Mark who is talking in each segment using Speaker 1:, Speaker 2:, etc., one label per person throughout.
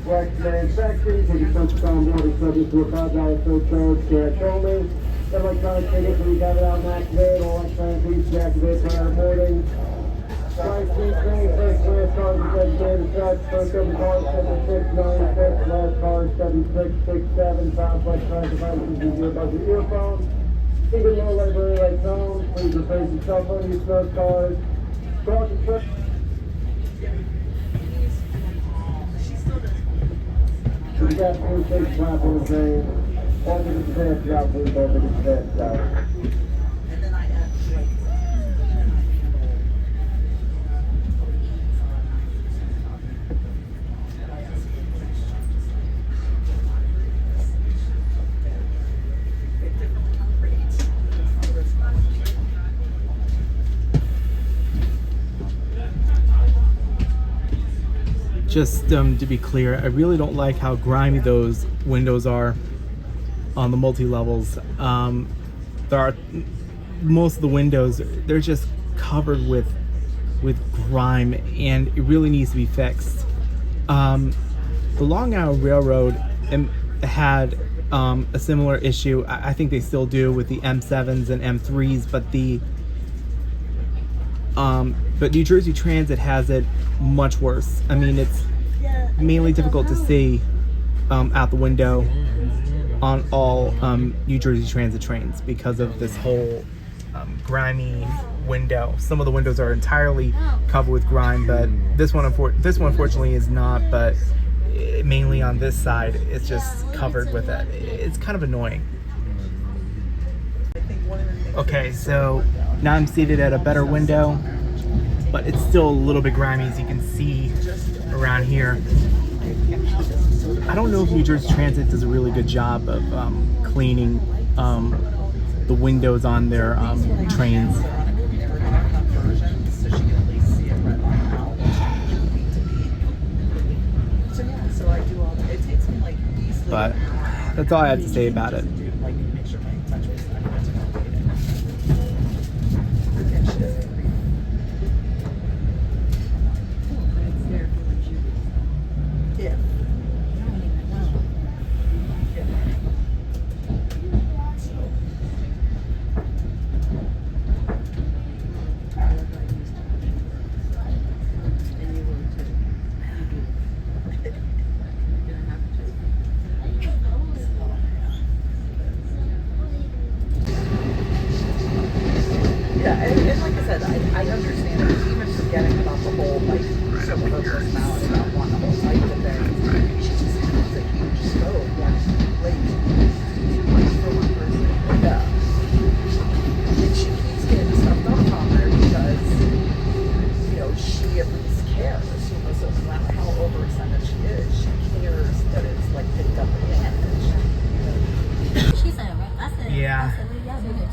Speaker 1: Flex manufacturing, taking some from water subject to a $5 surcharge, cash only. Electronic tickets will be covered out and activated, all electronic fees deactivated prior to boarding. Price decrease, first class cars are designated trucks, first over cars 7696, last cars 7667, complex price devices use your budget earphones. Even low library like zones, please replace your cell phone use those cars. Cross and trip. We got 46 platform trains. All the advanced route, please, all the advanced route.
Speaker 2: Just to be clear, I really don't like how grimy those windows are on the multi-levels. There are most of the windows, they're just covered with grime, and it really needs to be fixed. The Long Island Railroad had a similar issue. I think they still do with the M7s and M3s, but New Jersey Transit has it much worse. I mean, it's mainly difficult to see out the window on all New Jersey Transit trains because of this whole grimy window. Some of the windows are entirely covered with grime, but this one unfortunately is not, but mainly on this side it's just covered with it. It's kind of annoying. Okay, so now I'm seated at a better window, but it's still a little bit grimy, as you can see around here. I don't know if New Jersey Transit does a really good job of cleaning the windows on their trains. But that's all I have to say about it.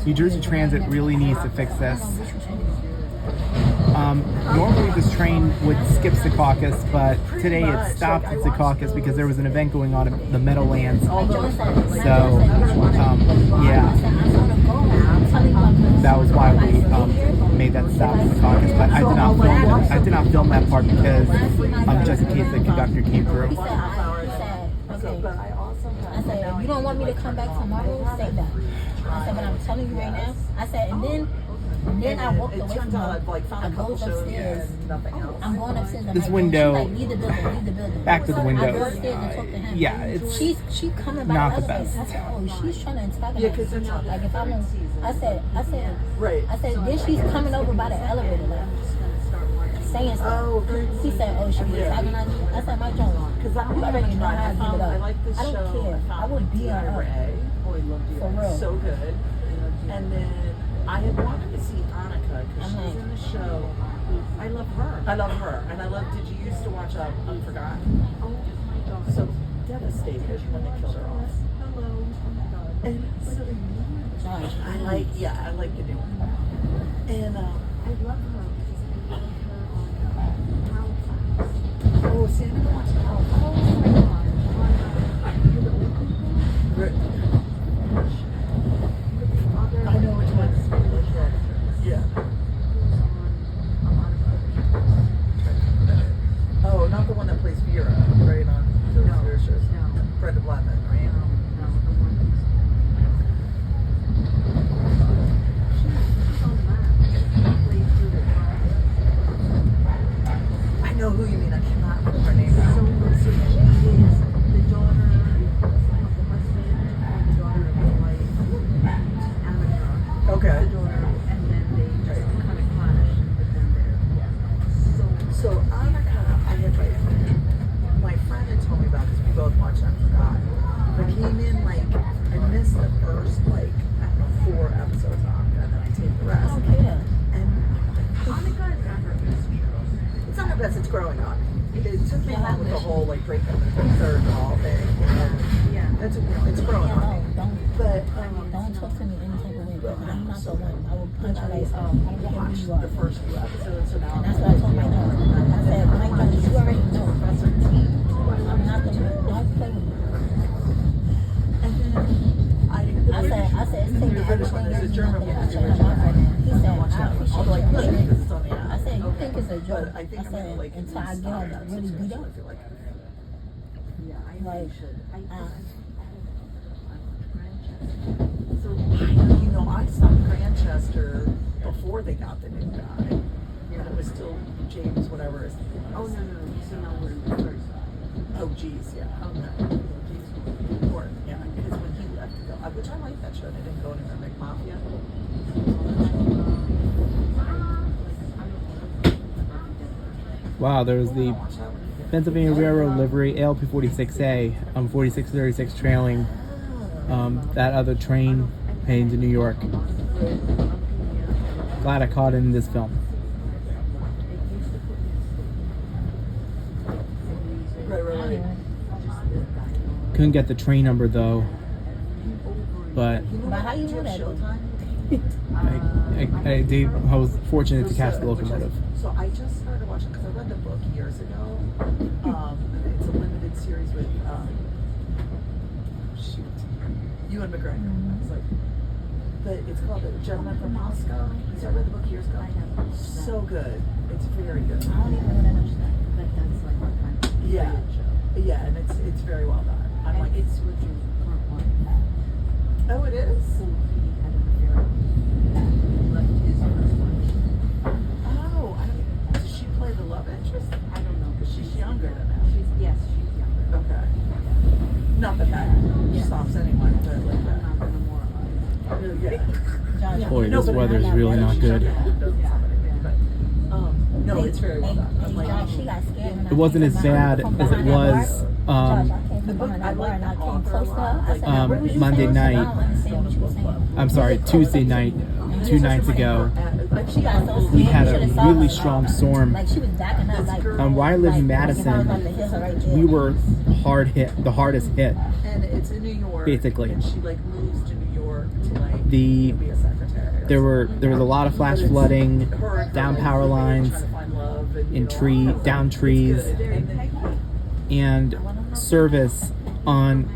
Speaker 2: New Jersey Transit really needs to fix this. Normally this train would skip Secaucus, but today it stopped at Secaucus because there was an event going on in the Meadowlands. So, yeah, that was why we made that stop at Secaucus. But I did not film that part because just in case the conductor came through.
Speaker 3: I said, you don't want me to come back tomorrow? Say that. I said, but I'm telling you right now. I said, and then I walked away from her. I goes upstairs. I'm going upstairs.
Speaker 2: This window.
Speaker 3: She's like, leave the building.
Speaker 2: Back to the window.
Speaker 3: I go upstairs and talk to him.
Speaker 2: Yeah, it's
Speaker 3: she coming by
Speaker 2: not
Speaker 3: the
Speaker 2: the best.
Speaker 3: I said, oh, she's trying to antagonize me. Like if I'm, I said, then she's coming over by the elevator, like saying stuff. She said, oh, she was antagonizing me. I said, my Jones, you already know how to give it up. I don't care. I would be on her. For real.
Speaker 4: So good. And then I had wanted to see Annika because she's in the show. I love her. And I love, did you used to watch Unforgotten? Oh my God. So devastated when they killed her off. Hello. Oh my God. And so I like the new one. And I love her because I love her on Halifax. Oh, see, I never watched Halifax. Oh my God. I know which one. Yeah. Oh, not the one that plays Vera, right on. the third call thing. And it's growing on me. But
Speaker 3: don't talk to me any type of way. But I'm not the one. I will punch your face off. I don't care who you are.
Speaker 4: The first few episodes, so now
Speaker 3: And that's what I told my daughter. I said, my daughter, you already know. I'm not the one. Don't play with me.
Speaker 4: and then
Speaker 3: I said, it's taking everything in me not to punch her in the mouth right now. He said, I appreciate your patience. I said, you think it's a joke. I said, until I get her really beat up. Like,
Speaker 4: So, you know, I saw Grantchester before they got the new guy. And it was still James, whatever his name was.
Speaker 5: So now we're first.
Speaker 4: Oh, geez, yeah.
Speaker 5: Okay.
Speaker 4: Or, yeah, because when he left to go, which I like that show, they didn't go anywhere, Big Mafia.
Speaker 2: Wow, there was the Pennsylvania Railroad livery ALP-46A 4636 trailing that other train heading to New York. Glad I caught it in this film.
Speaker 4: Right.
Speaker 2: Couldn't get the train number though, but
Speaker 3: but how you know that?
Speaker 2: I was fortunate to catch the locomotive.
Speaker 4: So I just started watching, because I read the book years ago. It's a limited series with, Ewan McGregor. I was like, but it's called The Gentleman from Moscow. So I read the book years ago. So good. It's very good.
Speaker 3: I don't even know that.
Speaker 5: But that's like what kind of
Speaker 4: Yeah.
Speaker 5: show.
Speaker 4: Yeah, and it's very well done. I'm
Speaker 5: And
Speaker 4: like,
Speaker 5: it's with your current one.
Speaker 4: oh, it is?
Speaker 5: So he had an affair. Left his first one.
Speaker 4: Oh, does she play the love interest?
Speaker 5: I don't know. But
Speaker 4: She's younger than that.
Speaker 5: She's younger.
Speaker 4: Okay. Not that stops anyone, but like
Speaker 5: I'm
Speaker 4: that.
Speaker 5: not gonna moralize.
Speaker 4: Yeah.
Speaker 2: Boy,
Speaker 4: No,
Speaker 2: this
Speaker 4: but
Speaker 2: weather's really not good.
Speaker 4: No, it's very well done. I'm like,
Speaker 3: Josh, she got scared when I
Speaker 2: It wasn't
Speaker 3: came
Speaker 2: as
Speaker 3: from
Speaker 2: bad
Speaker 3: behind
Speaker 2: as
Speaker 3: that
Speaker 2: it
Speaker 3: bar.
Speaker 2: was
Speaker 3: Josh, I came from behind that bar and I came close to her. I said, now, what was you
Speaker 2: Monday
Speaker 3: saying?
Speaker 2: night.
Speaker 3: I don't understand what you were saying.
Speaker 2: I'm sorry, Tuesday night, 2 nights ago.
Speaker 3: She got so scared.
Speaker 2: We had
Speaker 3: You
Speaker 2: a
Speaker 3: should've saw
Speaker 2: really
Speaker 3: her.
Speaker 2: strong storm.
Speaker 3: Like she was backing up. Like,
Speaker 2: Where I live in
Speaker 3: like, if I was
Speaker 2: Madison,
Speaker 3: about to hit her right there.
Speaker 2: we were the hardest hit.
Speaker 4: and it's in New York.
Speaker 2: Basically.
Speaker 4: And she like moves to New York to like
Speaker 2: The
Speaker 4: be a secretary.
Speaker 2: there was a lot of flash flooding, down power lines, down trees, and service on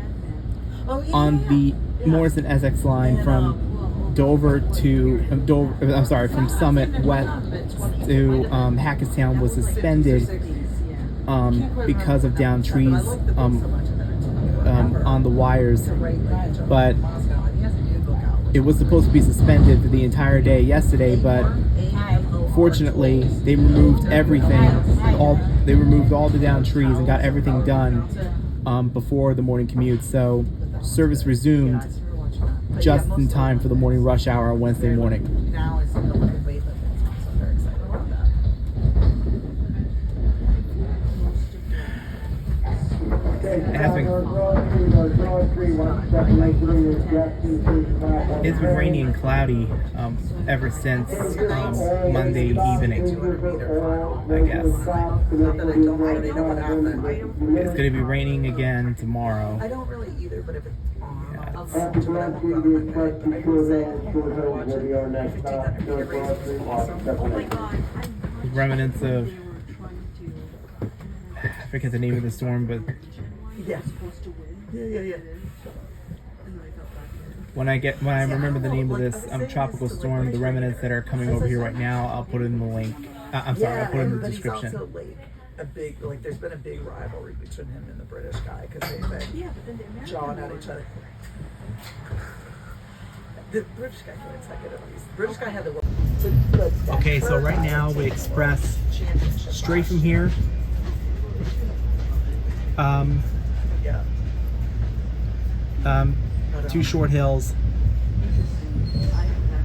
Speaker 2: the Morrison Essex line from Dover to from Summit west to Hackettstown was suspended because of down trees on the wires, but it was supposed to be suspended for the entire day yesterday, but fortunately they removed everything. They removed all the down trees and got everything done before the morning commute, so service resumed just in time for the morning rush hour on Wednesday morning.
Speaker 4: Now it's in the Olympic weightlifting, so I'm very excited about that.
Speaker 2: It's been rainy and cloudy ever since Monday evening, I guess.
Speaker 4: Not that I don't already know what happened.
Speaker 2: It's going to be raining again tomorrow.
Speaker 4: I don't really either, but if it's on,
Speaker 2: Yeah.
Speaker 4: I'll listen to it. I won't run on my bed. I will say, watch it. 1,500 meter race is awesome. Oh my god.
Speaker 2: Remnants of,
Speaker 5: They were trying to.
Speaker 2: I forget the name of the storm, but
Speaker 4: Yeah.
Speaker 5: Supposed to win.
Speaker 4: Yeah.
Speaker 5: And I felt bad.
Speaker 2: when I remember the name of this Tropical Storm, the remnants that are coming over here right now, I'll put it in the link. I'm sorry, I'll put it in the description.
Speaker 4: He's also there's been a big rivalry between him and the British guy because they've been
Speaker 5: Yeah, but then they married
Speaker 4: jawing at each other. The British guy can't take it at least. The British guy had the
Speaker 2: Okay, so right now we express straight from here.
Speaker 4: Yeah.
Speaker 2: To Short Hills.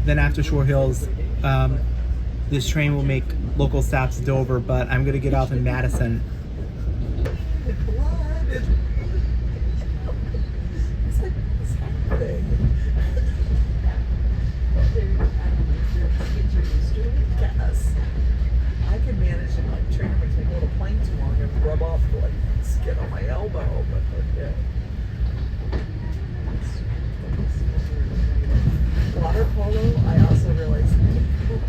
Speaker 2: Then after Short Hills, this train will make local stops to Dover, but I'm gonna get off in Madison.
Speaker 4: Yes. I can manage it like trainer makes me go to plane too long and rub off the like skin on my elbow. elbow, but they're good. Water polo, I also realized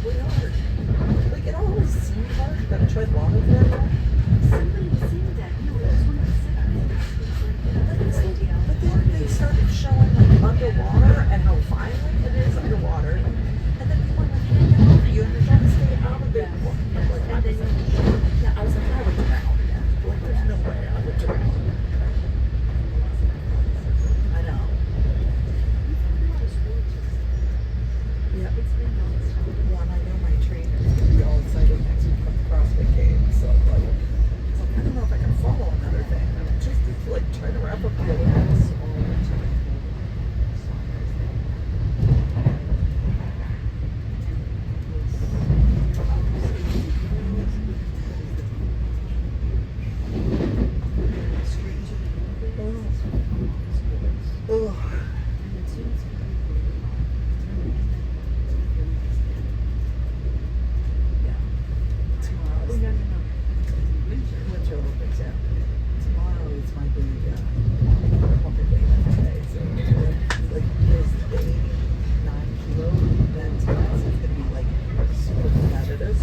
Speaker 4: really hard. Like it always seemed hard, but I tried water for a while.
Speaker 5: Somebody was saying that. No, it was one of the second.
Speaker 4: But then they started showing like underwater and how violent it is underwater. And then people are like hanging over you and they're trying to stay out of it. Like, yeah, I was like, I would drown. Like, there's no way I would drown. I know. Yeah. Well, and I know my trainer's gonna be all excited next week for the CrossFit Games. So like, I don't know if I can follow another thing. I'm just like trying to wrap up the other ones. Ugh. Winter Olympics, yeah. Tomorrow is my big Olympic day today. So like there's the 89 kilo event tomorrow, so it's gonna be like super competitive.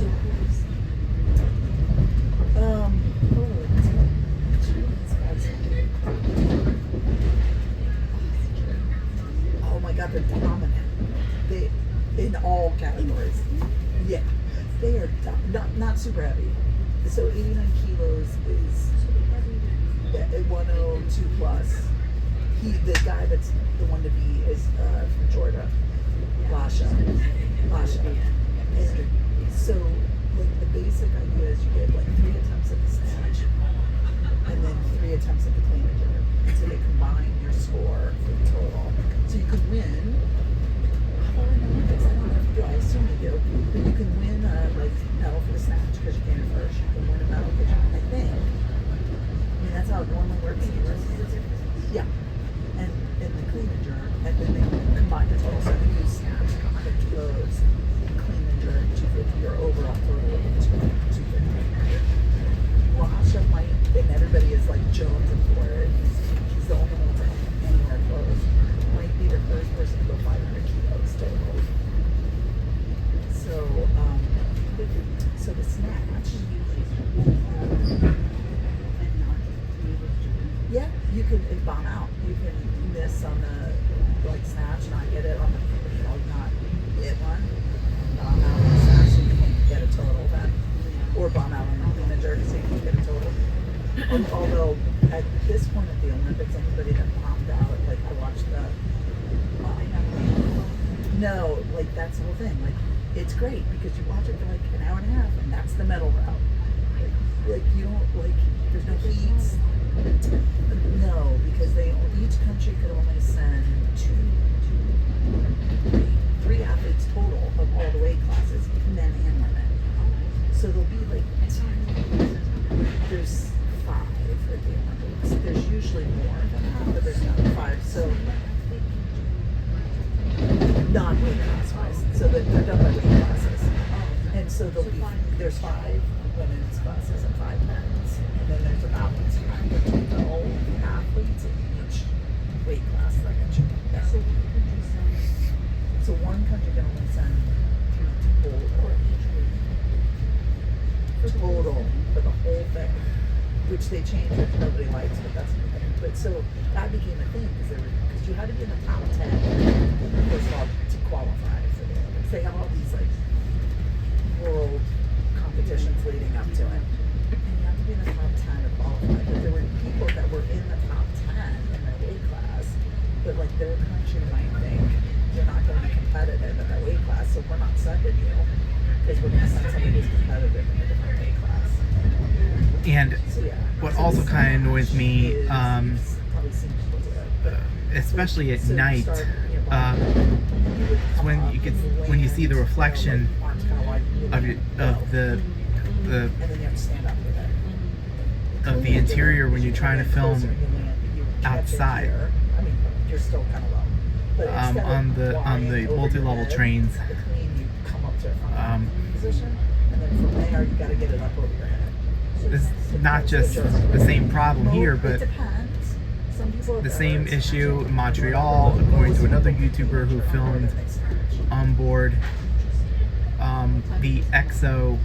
Speaker 4: Oh my god, they're dominant. They in all categories. Yeah. They are not super heavy. So 89 kilos is 102 plus. The guy that's the one to beat is from Georgia, Lasha. And so like the basic idea is you get like 3 attempts at the snatch and then 3 attempts at the clean and jerk. So they combine your score for the total. So you could win. I assume you do. But you can win a medal for the snatch because you came first. You can win a medal because I think. I mean, that's how it normally works in universities. Yeah. And the clean and jerk, and then they combine the total. So if you snatch 100 kilos, clean and jerk 250, your overall total of 250. Lasha might, and everybody is like jonesing for it. He's the only one that's anywhere close. Might be the first person to go 500 kilos total. So the snatch. Yeah, you can bomb out. You can miss on the snatch, not get it on the not hit one. Bomb out on the snatch, so you can't get a total then. Or bomb out on the clean and jerk, so you can't get a total. Although at this point at the Olympics, anybody that bombed out, like I watched the. No, like that's the whole thing. Like it's great because you watch it for like an hour and a half, and that's the medal route. Like you don't there's no heats. No, because each country could only send 3 athletes total of all the weight classes, men and women. So there'll be there's 5 at the Olympics. There's usually more than that, but there's not 5. So non-weight class wise. So they're done by weight classes. And so there's 5 women's classes and 5 men's. And then there's a balance between all the athletes in each weight class that can choose. So one country can only send 3 total for the whole thing, which they changed which nobody likes, but that's the thing. But so that became a thing because you had to be in the top 10 first of all to qualify for the Olympics. They have all these world competitions leading up to it, and you have to be in the top 10 to qualify. But there were people that were in the top 10 in their weight class, but their country might think you're not going to be competitive in that weight class, so we're not sending you because we're going to send somebody who's competitive in a different weight class.
Speaker 2: And what also kind of annoys me, especially at night, when you see the reflection of the interior when you're trying to film outside.
Speaker 4: You're still kind of low. But
Speaker 2: on the multi-level trains.
Speaker 4: You come up to a position, and then from there you got to get it up over your head.
Speaker 2: it's not just the same problem here,
Speaker 4: It
Speaker 2: but
Speaker 4: depends. Some people are
Speaker 2: the
Speaker 4: better
Speaker 2: same
Speaker 4: at
Speaker 2: issue in Montreal, according to another YouTuber who filmed on board the EXO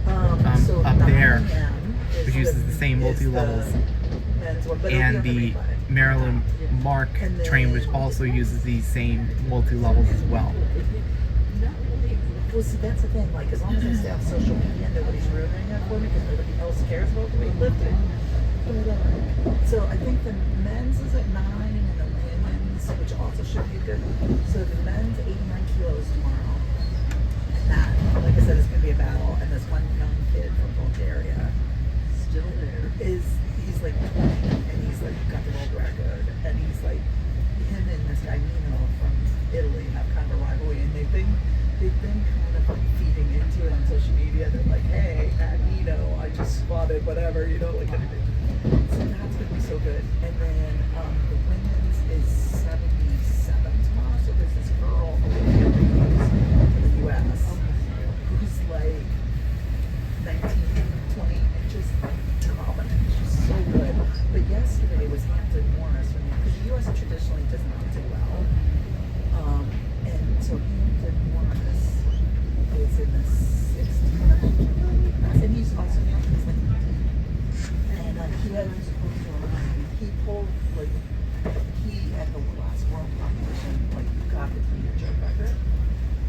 Speaker 4: So
Speaker 2: up
Speaker 4: 9
Speaker 2: there,
Speaker 4: a.m. is
Speaker 2: which uses the same multi-levels,
Speaker 4: men's one, but it'll be
Speaker 2: and
Speaker 4: on
Speaker 2: the
Speaker 4: replay.
Speaker 2: Maryland Mark train, which also uses these same multi-levels as well.
Speaker 4: Well, see, that's the thing. Like, as long as I stay off social media, nobody's ruining it for me because nobody else cares about the weightlifting. So I think the men's is at 9 and the women's, which also should be good. So the men's 89 kilos tomorrow. And that, like I said, is going to be a battle. And this one young kid from Bulgaria
Speaker 5: Still there.
Speaker 4: he's like 20 and he's like got the world record. And he's like, him and this guy Nino from Italy have kind of a rivalry. And they've been kind of like feeding into it on social media. They're like, hey, at Nino, I just spotted whatever, you know, like anything. So that's gonna be so good. And then the women's is 77 tomorrow. So there's this girl Olivia Reeves from the US who's like 19, 20 inches dominant. She's so good. But yesterday was Hampton Morris because the US traditionally does not do well. And so Hampton Morris is in the 60s, and he's also young, he's like 19. And he pulled, like, he at the last world competition, like, got the cleaner jerk record.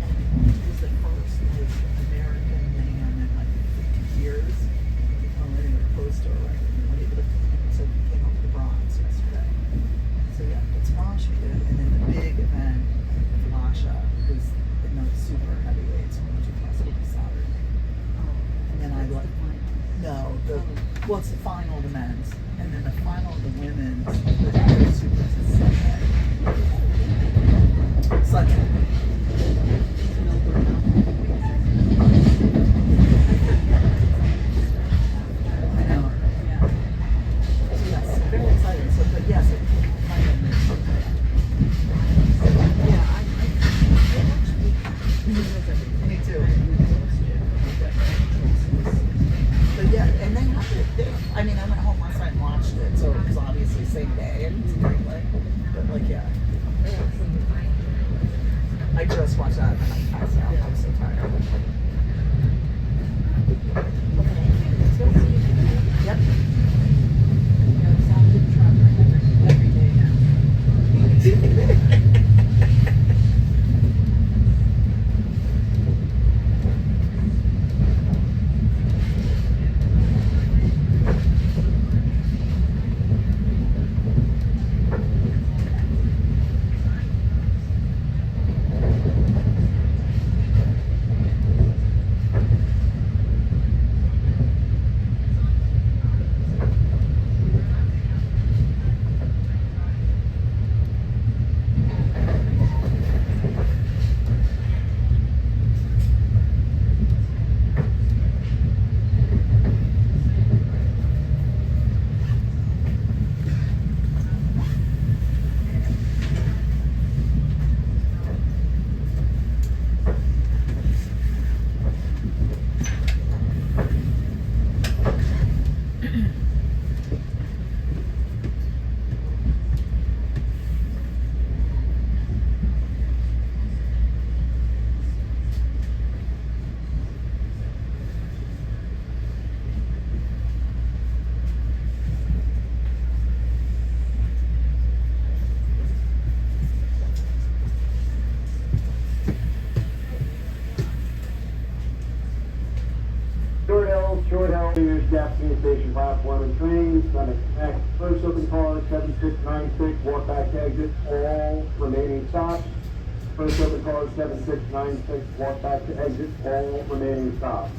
Speaker 4: And he was the first, like, American man in, like, 50 years to become anywhere close to a record. When he lifted him, so he came up with the bronze yesterday. So yeah, but tomorrow should be good. And then the big event, Lasha, who's in the super heavyweights, 102 plus, will be Saturday. And then I like, no, well, it's the final of the men's, and then the final of the women's, the super is Sunday. Sunday. I know. Yeah. So yes, very exciting. So, but yes, me too. But yeah, and they have it. I mean, I went home last night and watched it, so it was obviously same day, and it's great, but like, yeah. I just watched that and I passed out. I was so tired. Yep.
Speaker 5: Every day now.
Speaker 1: Short Hill, News, Japanese Station platform and trains. Next, first open car 7696, walk back to exit, all remaining stops. First open car 7696, walk back to exit, all remaining stops.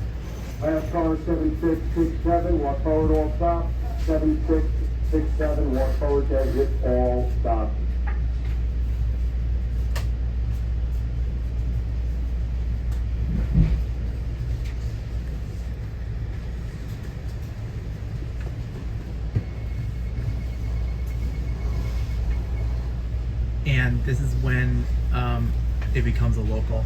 Speaker 1: Last car 7667, walk forward, all stops. 7667, walk forward to exit, all stops.
Speaker 2: And this is when it becomes a local.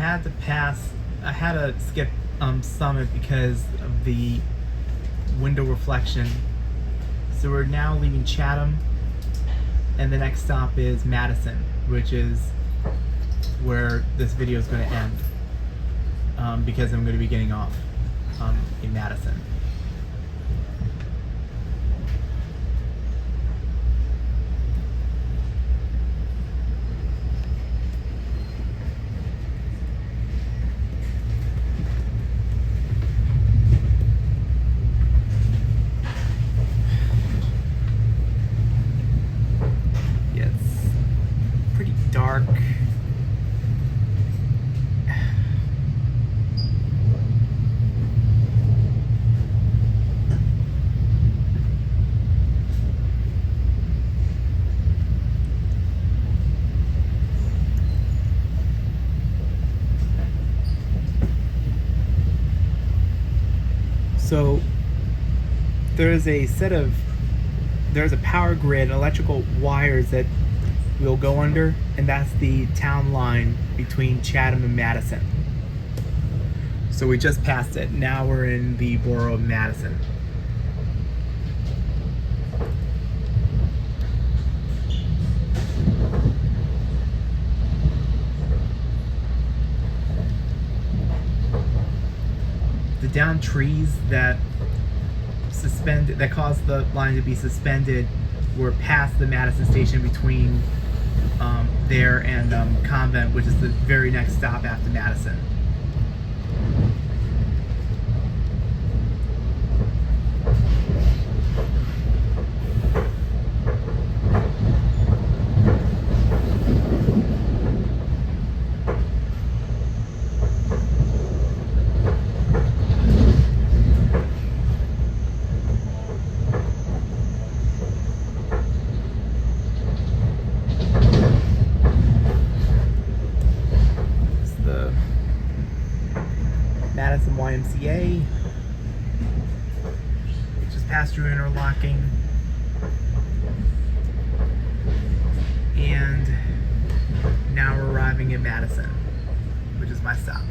Speaker 2: had to skip Summit because of the window reflection. So we're now leaving Chatham, and the next stop is Madison, which is where this video is going to end, because I'm going to be getting off in Madison. Dark. So there's a power grid, electrical wires that we'll go under, and that's the town line between Chatham and Madison. So we just passed it. Now we're in the borough of Madison. The downed trees that caused the line to be suspended were past the Madison station between there and Convent, which is the very next stop after Madison. Madison YMCA. Just passed through interlocking. And now we're arriving in Madison, which is my stop.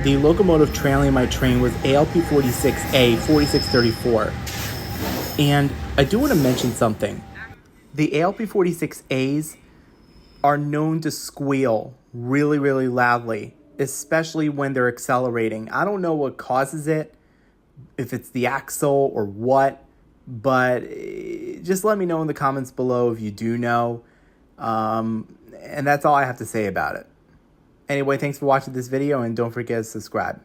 Speaker 2: The locomotive trailing my train was ALP 46A 4634. And I do want to mention something. The ALP 46As are known to squeal really, really loudly, especially when they're accelerating. I don't know what causes it, if it's the axle or what, but just let me know in the comments below if you do know. And that's all I have to say about it. Anyway, thanks for watching this video, and don't forget to subscribe.